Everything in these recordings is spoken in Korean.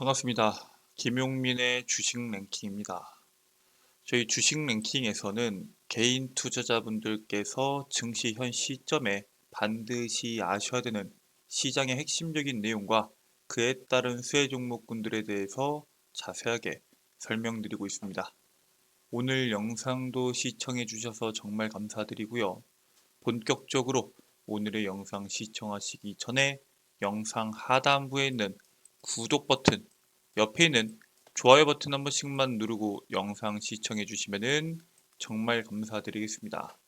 반갑습니다. 김용민의 주식 랭킹입니다. 저희 주식 랭킹에서는 개인 투자자분들께서 증시 현 시점에 반드시 아셔야 되는 시장의 핵심적인 내용과 그에 따른 수혜 종목군들에 대해서 자세하게 설명드리고 있습니다. 오늘 영상도 시청해 주셔서 정말 감사드리고요. 본격적으로 오늘의 영상 시청하시기 전에 영상 하단부에 있는 구독 버튼, 옆에 있는 좋아요 버튼 한 번씩만 누르고 영상 시청해 주시면 정말 감사드리겠습니다.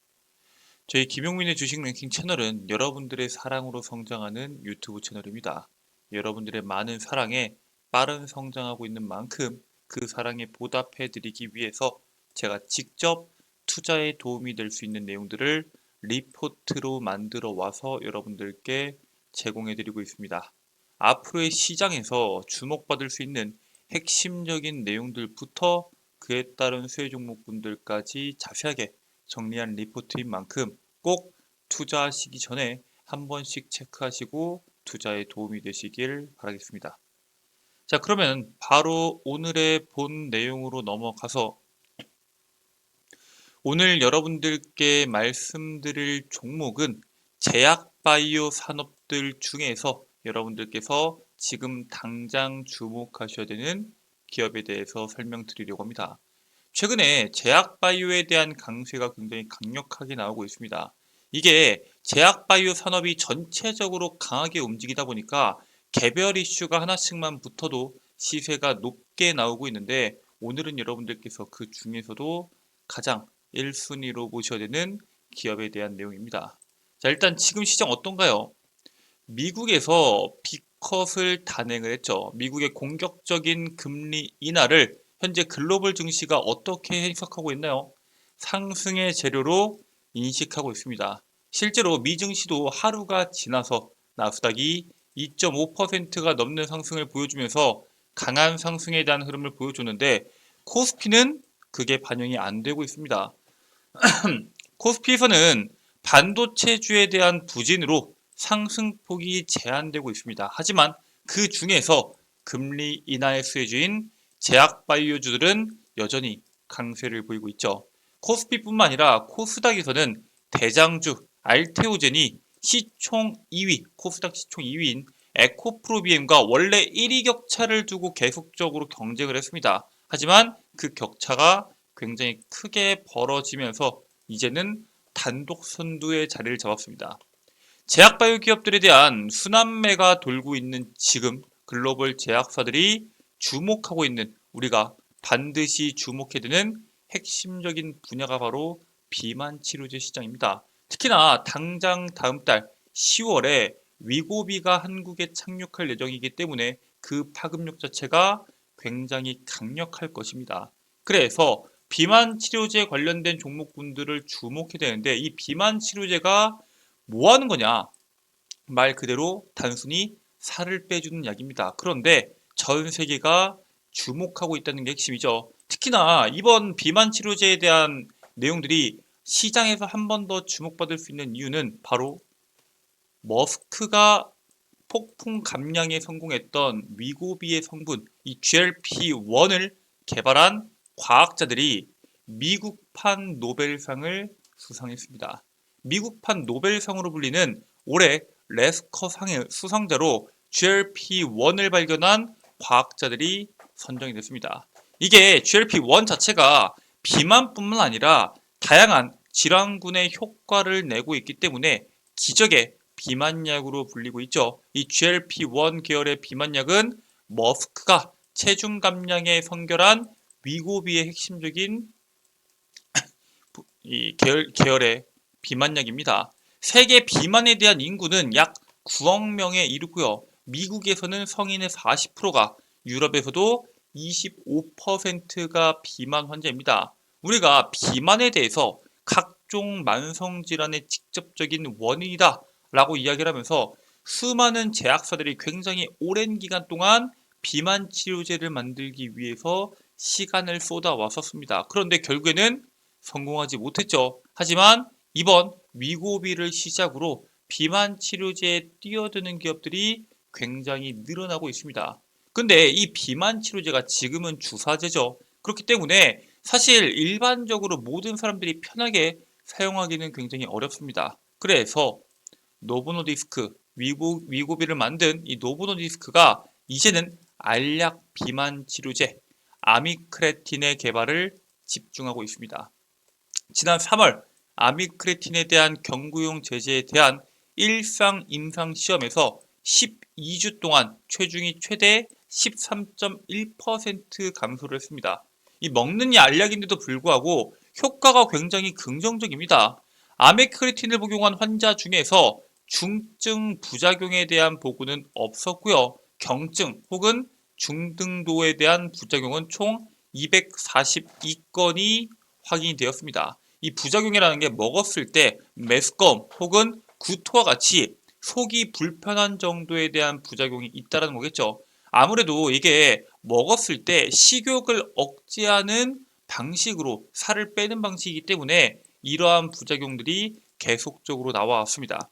저희 김용민의 주식 랭킹 채널은 여러분들의 사랑으로 성장하는 유튜브 채널입니다. 여러분들의 많은 사랑에 빠른 성장하고 있는 만큼 그 사랑에 보답해 드리기 위해서 제가 직접 투자에 도움이 될 수 있는 내용들을 리포트로 만들어 와서 여러분들께 제공해 드리고 있습니다. 앞으로의 시장에서 주목받을 수 있는 핵심적인 내용들부터 그에 따른 수혜 종목분들까지 자세하게 정리한 리포트인 만큼 꼭 투자하시기 전에 한 번씩 체크하시고 투자에 도움이 되시길 바라겠습니다. 자, 그러면 바로 오늘의 본 내용으로 넘어가서 오늘 여러분들께 말씀드릴 종목은 제약바이오 산업들 중에서 여러분들께서 지금 당장 주목하셔야 되는 기업에 대해서 설명드리려고 합니다. 최근에 제약바이오에 대한 강세가 굉장히 강력하게 나오고 있습니다. 이게 제약바이오 산업이 전체적으로 강하게 움직이다 보니까 개별 이슈가 하나씩만 붙어도 시세가 높게 나오고 있는데 오늘은 여러분들께서 그 중에서도 가장 1순위로 보셔야 되는 기업에 대한 내용입니다. 자, 일단 지금 시장 어떤가요? 미국에서 B컷을 단행을 했죠. 미국의 공격적인 금리 인하를 현재 글로벌 증시가 어떻게 해석하고 있나요? 상승의 재료로 인식하고 있습니다. 실제로 미 증시도 하루가 지나서 나스닥이 2.5%가 넘는 상승을 보여주면서 강한 상승에 대한 흐름을 보여줬는데 코스피는 그게 반영이 안 되고 있습니다. 코스피에서는 반도체주에 대한 부진으로 상승폭이 제한되고 있습니다. 하지만 그 중에서 금리 인하의 수혜주인 제약바이오주들은 여전히 강세를 보이고 있죠. 코스피뿐만 아니라 코스닥에서는 대장주 알테오젠이 시총 2위, 코스닥 시총 2위인 에코프로비엠과 원래 1위 격차를 두고 계속적으로 경쟁을 했습니다. 하지만 그 격차가 굉장히 크게 벌어지면서 이제는 단독 선두의 자리를 잡았습니다. 제약바이오 기업들에 대한 순환매가 돌고 있는 지금 글로벌 제약사들이 주목하고 있는 우리가 반드시 주목해야 되는 핵심적인 분야가 바로 비만 치료제 시장입니다. 특히나 당장 다음 달 10월에 위고비가 한국에 착륙할 예정이기 때문에 그 파급력 자체가 굉장히 강력할 것입니다. 그래서 비만 치료제 관련된 종목군들을 주목해야 되는데 이 비만 치료제가 뭐 하는 거냐? 말 그대로 단순히 살을 빼주는 약입니다. 그런데 전 세계가 주목하고 있다는 게 핵심이죠. 특히나 이번 비만 치료제에 대한 내용들이 시장에서 한 번 더 주목받을 수 있는 이유는 바로 머스크가 폭풍 감량에 성공했던 위고비의 성분, 이 GLP-1을 개발한 과학자들이 미국판 노벨상을 수상했습니다. 미국판 노벨상으로 불리는 올해 레스커상의 수상자로 GLP-1을 발견한 과학자들이 선정이 됐습니다. 이게 GLP-1 자체가 비만뿐만 아니라 다양한 질환군의 효과를 내고 있기 때문에 기적의 비만약으로 불리고 있죠. 이 GLP-1 계열의 비만약은 머스크가 체중 감량에 성결한 위고비의 핵심적인 이 계열의 비만약입니다. 세계 비만에 대한 인구는 약 9억 명에 이르고요. 미국에서는 성인의 40%가, 유럽에서도 25%가 비만 환자입니다. 우리가 비만에 대해서 각종 만성질환의 직접적인 원인이다 라고 이야기를 하면서 수많은 제약사들이 굉장히 오랜 기간 동안 비만 치료제를 만들기 위해서 시간을 쏟아왔었습니다. 그런데 결국에는 성공하지 못했죠. 하지만 이번 위고비를 시작으로 비만 치료제에 뛰어드는 기업들이 굉장히 늘어나고 있습니다. 근데 이 비만 치료제가 지금은 주사제죠. 그렇기 때문에 사실 일반적으로 모든 사람들이 편하게 사용하기는 굉장히 어렵습니다. 그래서 노보노디스크, 위고비를 만든 이 노보노디스크가 이제는 알약 비만 치료제 아미크레틴의 개발을 집중하고 있습니다. 지난 3월 아미크레틴에 대한 경구용 제제에 대한 일상 임상 시험에서 12주 동안 체중이 최대 13.1% 감소를 했습니다. 이 먹는 이 알약인데도 불구하고 효과가 굉장히 긍정적입니다. 아미크레틴을 복용한 환자 중에서 중증 부작용에 대한 보고는 없었고요. 경증 혹은 중등도에 대한 부작용은 총 242건이 확인이 되었습니다. 이 부작용이라는 게 먹었을 때 메스꺼움 혹은 구토와 같이 속이 불편한 정도에 대한 부작용이 있다는 거겠죠. 아무래도 이게 먹었을 때 식욕을 억제하는 방식으로 살을 빼는 방식이기 때문에 이러한 부작용들이 계속적으로 나와왔습니다.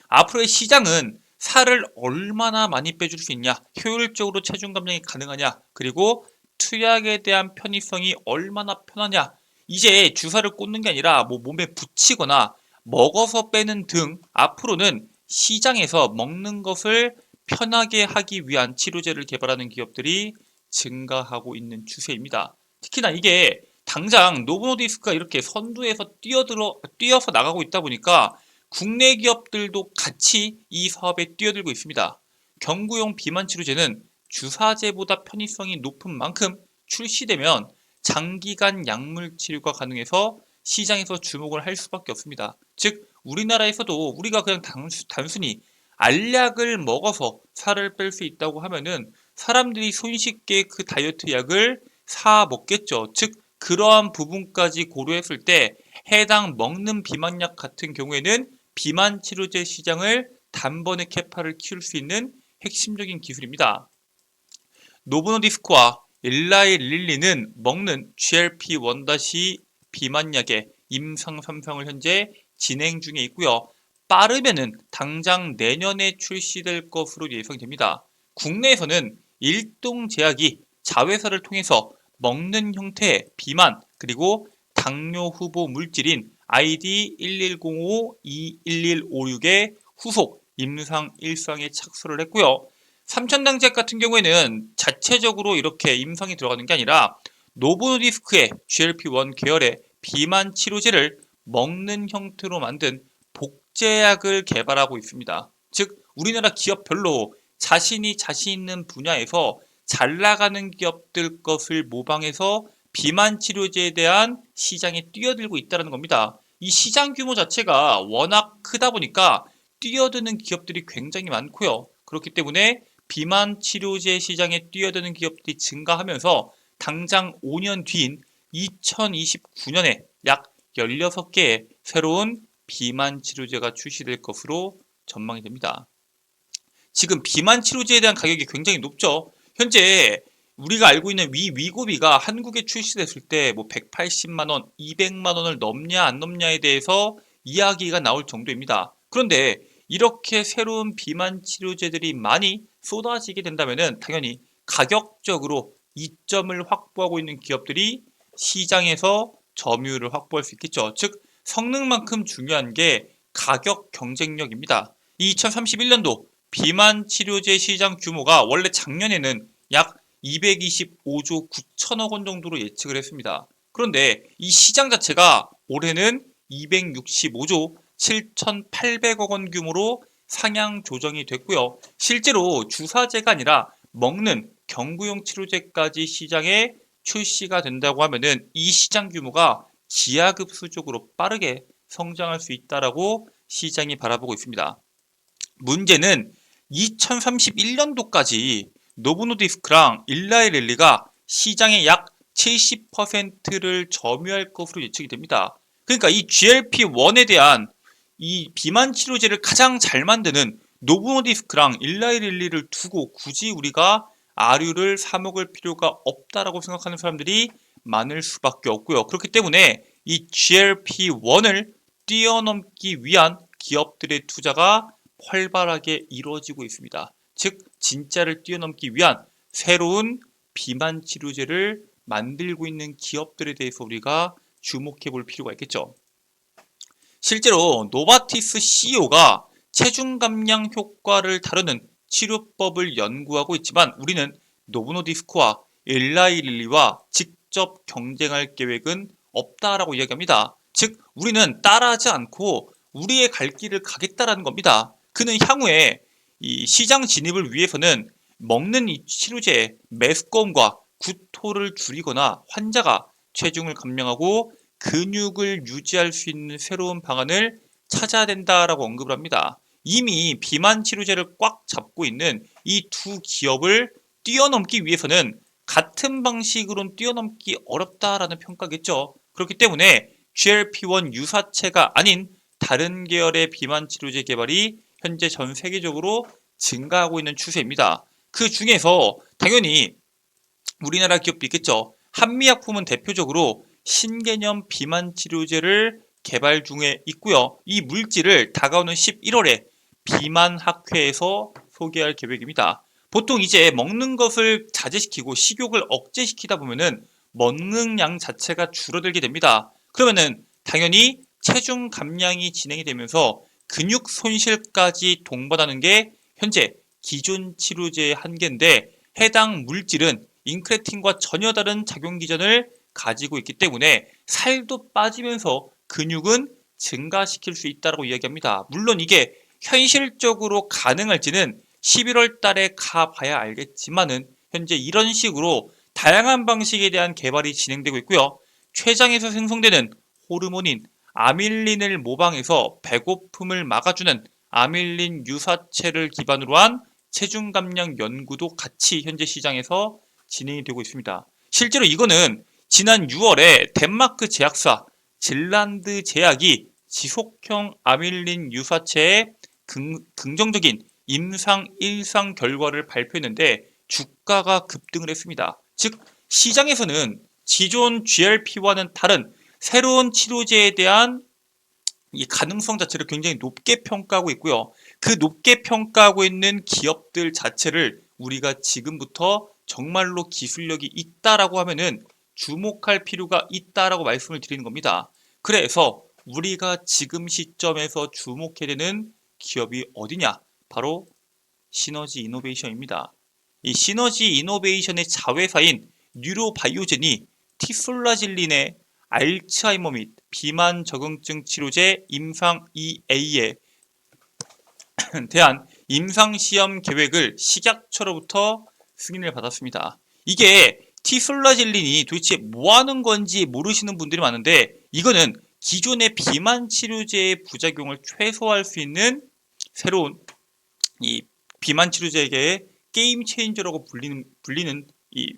앞으로의 시장은 살을 얼마나 많이 빼줄 수 있냐, 효율적으로 체중 감량이 가능하냐, 그리고 투약에 대한 편의성이 얼마나 편하냐. 이제 주사를 꽂는 게 아니라 몸에 붙이거나 먹어서 빼는 등 앞으로는 시장에서 먹는 것을 편하게 하기 위한 치료제를 개발하는 기업들이 증가하고 있는 추세입니다. 특히나 이게 당장 노보노디스크가 이렇게 선두에서 뛰어서 나가고 있다 보니까 국내 기업들도 같이 이 사업에 뛰어들고 있습니다. 경구용 비만 치료제는 주사제보다 편의성이 높은 만큼 출시되면 장기간 약물 치료가 가능해서 시장에서 주목을 할 수밖에 없습니다. 즉 우리나라에서도 우리가 그냥 단순히 알약을 먹어서 살을 뺄 수 있다고 하면은 사람들이 손쉽게 그 다이어트 약을 사 먹겠죠. 즉 그러한 부분까지 고려했을 때 해당 먹는 비만약 같은 경우에는 비만 치료제 시장을 단번에 캐파를 키울 수 있는 핵심적인 기술입니다. 노보노디스크와 일라이 릴리는 먹는 GLP-1 비만약의 임상 3상을 현재 진행 중에 있고요. 빠르면은 당장 내년에 출시될 것으로 예상됩니다. 국내에서는 일동제약이 자회사를 통해서 먹는 형태의 비만 그리고 당뇨 후보 물질인 ID1105-21156의 후속 임상 1상에 착수를 했고요. 삼천당제약 같은 경우에는 자체적으로 이렇게 임상이 들어가는 게 아니라 노보노디스크의 GLP-1 계열의 비만 치료제를 먹는 형태로 만든 복제약을 개발하고 있습니다. 즉 우리나라 기업별로 자신 있는 분야에서 잘 나가는 기업들 것을 모방해서 비만 치료제에 대한 시장에 뛰어들고 있다는 겁니다. 이 시장 규모 자체가 워낙 크다 보니까 뛰어드는 기업들이 굉장히 많고요. 그렇기 때문에 비만 치료제 시장에 뛰어드는 기업들이 증가하면서 당장 5년 뒤인 2029년에 약 16개의 새로운 비만 치료제가 출시될 것으로 전망이 됩니다. 지금 비만 치료제에 대한 가격이 굉장히 높죠. 현재 우리가 알고 있는 위고비가 한국에 출시됐을 때 180만 원, 200만 원을 넘냐 안 넘냐에 대해서 이야기가 나올 정도입니다. 그런데 이렇게 새로운 비만 치료제들이 많이 쏟아지게 된다면 당연히 가격적으로 이점을 확보하고 있는 기업들이 시장에서 점유율을 확보할 수 있겠죠. 즉 성능만큼 중요한 게 가격 경쟁력입니다. 2031년도 비만 치료제 시장 규모가 원래 작년에는 약 225조 9천억 원 정도로 예측을 했습니다. 그런데 이 시장 자체가 올해는 265조 7,800억 원 규모로 상향 조정이 됐고요. 실제로 주사제가 아니라 먹는 경구용 치료제까지 시장에 출시가 된다고 하면은 이 시장 규모가 기하급수적으로 빠르게 성장할 수 있다라고 시장이 바라보고 있습니다. 문제는 2031년도까지 노보노디스크랑 일라이 릴리가 시장의 약 70%를 점유할 것으로 예측이 됩니다. 그러니까 이 GLP-1에 대한 이 비만 치료제를 가장 잘 만드는 노보노디스크랑 일라이 릴리를 두고 굳이 우리가 아류를 사 먹을 필요가 없다라고 생각하는 사람들이 많을 수밖에 없고요. 그렇기 때문에 이 GLP-1을 뛰어넘기 위한 기업들의 투자가 활발하게 이루어지고 있습니다. 즉 진짜를 뛰어넘기 위한 새로운 비만 치료제를 만들고 있는 기업들에 대해서 우리가 주목해 볼 필요가 있겠죠. 실제로 노바티스 CEO가 체중 감량 효과를 다루는 치료법을 연구하고 있지만 우리는 노보노디스크와 일라이릴리와 직접 경쟁할 계획은 없다라고 이야기합니다. 즉 우리는 따라하지 않고 우리의 갈 길을 가겠다라는 겁니다. 그는 향후에 이 시장 진입을 위해서는 먹는 이 치료제의 메스꺼움과 구토를 줄이거나 환자가 체중을 감량하고 근육을 유지할 수 있는 새로운 방안을 찾아야 된다라고 언급을 합니다. 이미 비만 치료제를 꽉 잡고 있는 이 두 기업을 뛰어넘기 위해서는 같은 방식으로는 뛰어넘기 어렵다라는 평가겠죠. 그렇기 때문에 GLP-1 유사체가 아닌 다른 계열의 비만 치료제 개발이 현재 전 세계적으로 증가하고 있는 추세입니다. 그 중에서 당연히 우리나라 기업도 있겠죠. 한미약품은 대표적으로 신개념 비만 치료제를 개발 중에 있고요. 이 물질을 다가오는 11월에 비만학회에서 소개할 계획입니다. 보통 이제 먹는 것을 자제시키고 식욕을 억제시키다 보면은 먹는 양 자체가 줄어들게 됩니다. 그러면은 당연히 체중 감량이 진행이 되면서 근육 손실까지 동반하는 게 현재 기존 치료제의 한계인데 해당 물질은 인크레틴과 전혀 다른 작용 기전을 가지고 있기 때문에 살도 빠지면서 근육은 증가시킬 수 있다고 이야기합니다. 물론 이게 현실적으로 가능할지는 11월 달에 가봐야 알겠지만은 현재 이런 식으로 다양한 방식에 대한 개발이 진행되고 있고요. 췌장에서 생성되는 호르몬인 아밀린을 모방해서 배고픔을 막아주는 아밀린 유사체를 기반으로 한 체중 감량 연구도 같이 현재 시장에서 진행이 되고 있습니다. 실제로 이거는 지난 6월에 덴마크 제약사 질란드 제약이 지속형 아밀린 유사체의 긍정적인 임상 1상 결과를 발표했는데 주가가 급등을 했습니다. 즉 시장에서는 기존 GLP-1와는 다른 새로운 치료제에 대한 이 가능성 자체를 굉장히 높게 평가하고 있고요. 그 높게 평가하고 있는 기업들 자체를 우리가 지금부터 정말로 기술력이 있다라고 하면은 주목할 필요가 있다라고 말씀을 드리는 겁니다. 그래서 우리가 지금 시점에서 주목해야 되는 기업이 어디냐? 바로 시너지 이노베이션입니다. 이 시너지 이노베이션의 자회사인 뉴로바이오젠이 티솔라질린의 알츠하이머 및 비만 적응증 치료제 임상 2A에 대한 임상시험 계획을 식약처로부터 승인을 받았습니다. 이게 티솔라질린이 도대체 뭐 하는 건지 모르시는 분들이 많은데 이거는 기존의 비만 치료제의 부작용을 최소화할 수 있는 새로운 이 비만 치료제계의 게임 체인저라고 불리는 이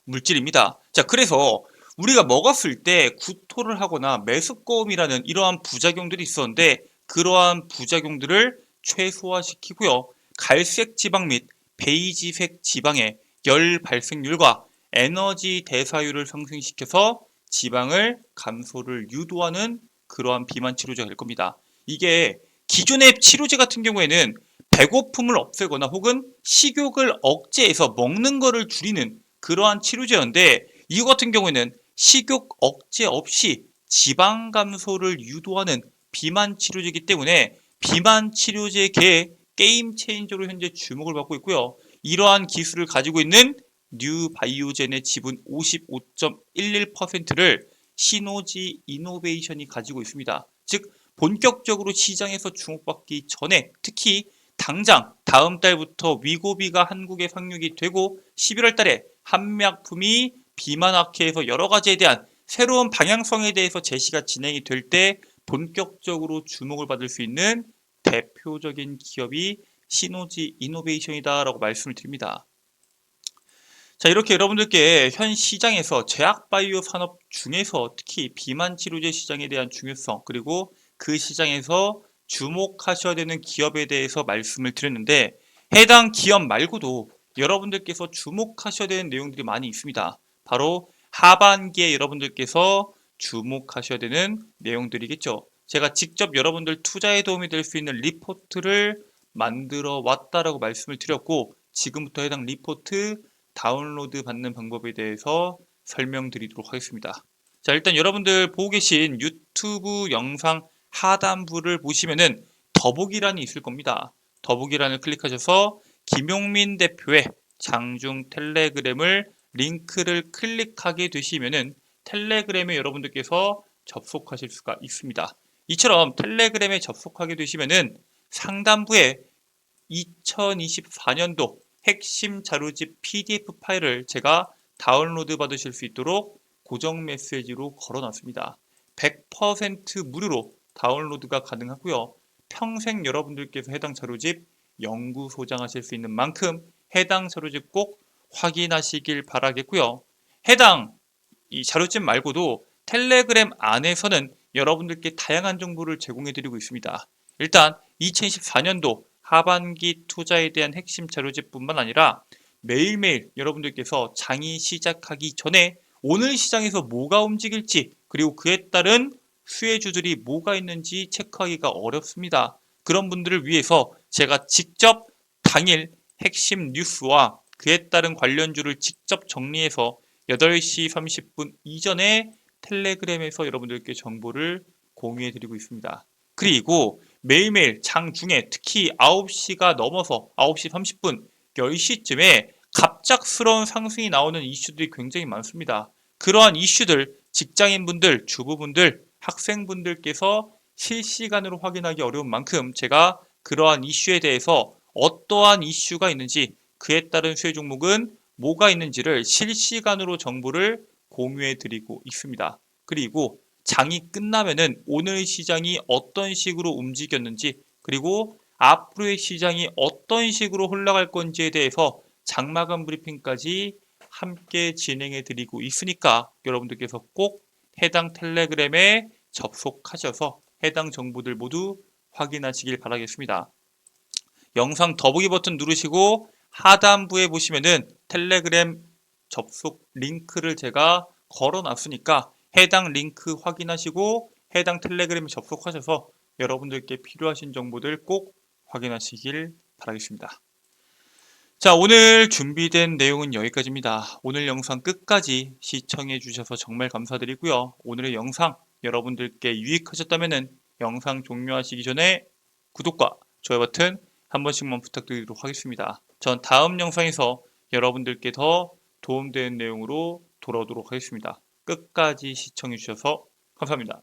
물질입니다. 자, 그래서 우리가 먹었을 때 구토를 하거나 메스꺼움이라는 이러한 부작용들이 있었는데 그러한 부작용들을 최소화시키고요. 갈색 지방 및 베이지색 지방의 열 발생률과 에너지 대사율을 상승시켜서 지방을 감소를 유도하는 그러한 비만 치료제가 될 겁니다. 이게 기존의 치료제 같은 경우에는 배고픔을 없애거나 혹은 식욕을 억제해서 먹는 거를 줄이는 그러한 치료제였는데 이거 같은 경우에는 식욕 억제 없이 지방 감소를 유도하는 비만 치료제이기 때문에 비만 치료제계의 게임 체인저로 현재 주목을 받고 있고요. 이러한 기술을 가지고 있는 뉴바이오젠의 지분 55.11%를 시노지 이노베이션이 가지고 있습니다. 즉 본격적으로 시장에서 주목받기 전에 특히 당장 다음 달부터 위고비가 한국에 상륙이 되고 11월 달에 한미약품이 비만학회에서 여러 가지에 대한 새로운 방향성에 대해서 제시가 진행이 될 때 본격적으로 주목을 받을 수 있는 대표적인 기업이 시노지 이노베이션이다라고 말씀을 드립니다. 자, 이렇게 여러분들께 현 시장에서 제약바이오 산업 중에서 특히 비만 치료제 시장에 대한 중요성 그리고 그 시장에서 주목하셔야 되는 기업에 대해서 말씀을 드렸는데 해당 기업 말고도 여러분들께서 주목하셔야 되는 내용들이 많이 있습니다. 바로 하반기에 여러분들께서 주목하셔야 되는 내용들이겠죠. 제가 직접 여러분들 투자에 도움이 될 수 있는 리포트를 만들어 왔다라고 말씀을 드렸고 지금부터 해당 리포트 다운로드 받는 방법에 대해서 설명드리도록 하겠습니다. 자, 일단 여러분들 보고 계신 유튜브 영상 하단부를 보시면은 더보기란이 있을 겁니다. 더보기란을 클릭하셔서 김용민 대표의 장중 텔레그램을 링크를 클릭하게 되시면은 텔레그램에 여러분들께서 접속하실 수가 있습니다. 이처럼 텔레그램에 접속하게 되시면은 상단부에 2024년도 핵심 자료집 PDF 파일을 제가 다운로드 받으실 수 있도록 고정 메시지로 걸어놨습니다. 100% 무료로 다운로드가 가능하고요. 평생 여러분들께서 해당 자료집 영구 소장하실 수 있는 만큼 해당 자료집 꼭 확인하시길 바라겠고요. 해당 이 자료집 말고도 텔레그램 안에서는 여러분들께 다양한 정보를 제공해 드리고 있습니다. 일단 2024년도 하반기 투자에 대한 핵심 자료집뿐만 아니라 매일매일 여러분들께서 장이 시작하기 전에 오늘 시장에서 뭐가 움직일지 그리고 그에 따른 수혜주들이 뭐가 있는지 체크하기가 어렵습니다. 그런 분들을 위해서 제가 직접 당일 핵심 뉴스와 그에 따른 관련주를 직접 정리해서 8시 30분 이전에 텔레그램에서 여러분들께 정보를 공유해 드리고 있습니다. 그리고 매일매일 장중에 특히 9시가 넘어서 9시 30분, 10시쯤에 갑작스러운 상승이 나오는 이슈들이 굉장히 많습니다. 그러한 이슈들 직장인분들, 주부분들, 학생분들께서 실시간으로 확인하기 어려운 만큼 제가 그러한 이슈에 대해서 어떠한 이슈가 있는지 그에 따른 수혜 종목은 뭐가 있는지를 실시간으로 정보를 공유해 드리고 있습니다. 그리고 장이 끝나면은 오늘 시장이 어떤 식으로 움직였는지 그리고 앞으로의 시장이 어떤 식으로 흘러갈 건지에 대해서 장마감 브리핑까지 함께 진행해 드리고 있으니까 여러분들께서 꼭 해당 텔레그램에 접속하셔서 해당 정보들 모두 확인하시길 바라겠습니다. 영상 더보기 버튼 누르시고 하단부에 보시면은 텔레그램 접속 링크를 제가 걸어 놨으니까 해당 링크 확인하시고 해당 텔레그램에 접속하셔서 여러분들께 필요하신 정보들 꼭 확인하시길 바라겠습니다. 자, 오늘 준비된 내용은 여기까지입니다. 오늘 영상 끝까지 시청해 주셔서 정말 감사드리고요. 오늘의 영상 여러분들께 유익하셨다면 영상 종료하시기 전에 구독과 좋아요 버튼 한 번씩만 부탁드리도록 하겠습니다. 전 다음 영상에서 여러분들께 더 도움되는 내용으로 돌아오도록 하겠습니다. 끝까지 시청해 주셔서 감사합니다.